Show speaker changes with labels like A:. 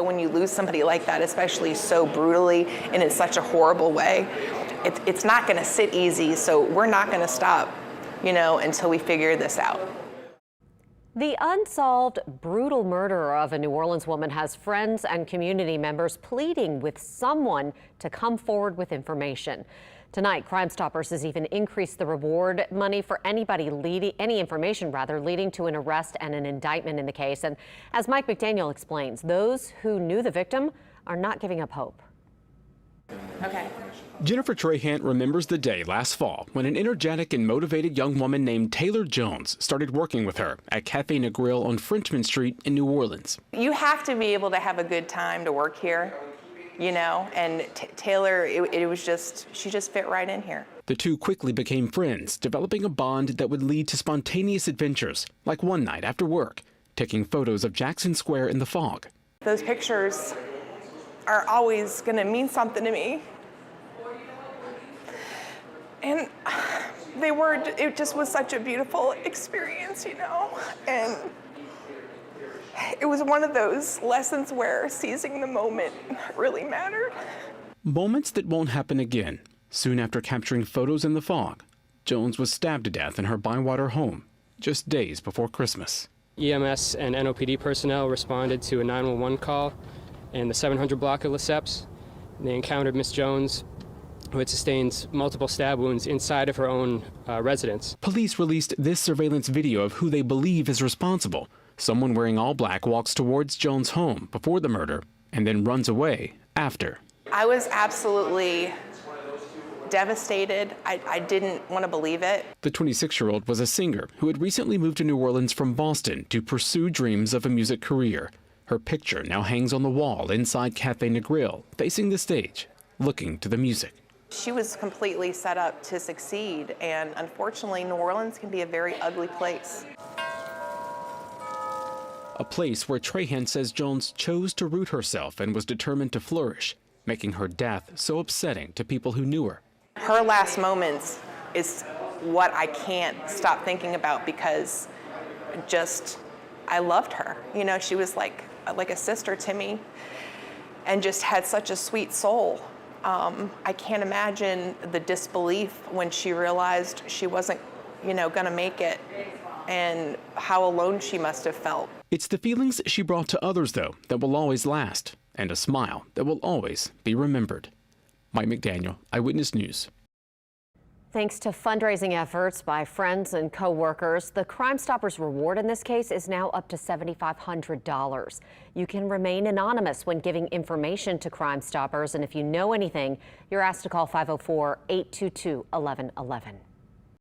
A: When you lose somebody like that, especially so brutally and in such a horrible way, it's not going to sit easy, so we're not going to stop, until we figure this out.
B: The unsolved brutal murder of a New Orleans woman has friends and community members pleading with someone to come forward with information. Tonight, Crime Stoppers has even increased the reward money for any information leading to an arrest and an indictment in the case. And as Mike McDaniel explains, those who knew the victim are not giving up hope.
A: Okay.
C: Jennifer Trahant remembers the day last fall when an energetic and motivated young woman named Taylor Jones started working with her at Cafe Na Grill on Frenchman Street in New Orleans.
A: You have to be able to have a good time to work here, and Taylor, she just fit right in here.
C: The two quickly became friends, developing a bond that would lead to spontaneous adventures, like one night after work, taking photos of Jackson Square in the fog.
A: Those pictures are always going to mean something to me. And it just was such a beautiful experience, and it was one of those lessons where seizing the moment really mattered.
C: Moments that won't happen again. Soon after capturing photos in the fog, Jones was stabbed to death in her Bywater home just days before Christmas.
D: EMS and NOPD personnel responded to a 911 call in the 700 block of Lesseps. They encountered Miss Jones, who had sustained multiple stab wounds inside of her own residence.
C: Police released this surveillance video of who they believe is responsible. Someone wearing all black walks towards Jones' home before the murder and then runs away after.
A: I was absolutely devastated. I didn't want to believe it.
C: The 26-year-old was a singer who had recently moved to New Orleans from Boston to pursue dreams of a music career. Her picture now hangs on the wall inside Cafe Na Grill, facing the stage, looking to the music.
A: She was completely set up to succeed, and unfortunately, New Orleans can be a very ugly place.
C: A place where Trahant says Jones chose to root herself and was determined to flourish, making her death so upsetting to people who knew her.
A: Her last moments is what I can't stop thinking about because I loved her. She was like a sister to me and just had such a sweet soul. I can't imagine the disbelief when she realized she wasn't, gonna make it, and how alone she must have felt.
C: It's the feelings she brought to others, though, that will always last, and a smile that will always be remembered. Mike McDaniel, Eyewitness News.
B: Thanks to fundraising efforts by friends and co-workers, the Crime Stoppers reward in this case is now up to $7,500. You can remain anonymous when giving information to Crime Stoppers, and if you know anything, you're asked to call 504-822-1111.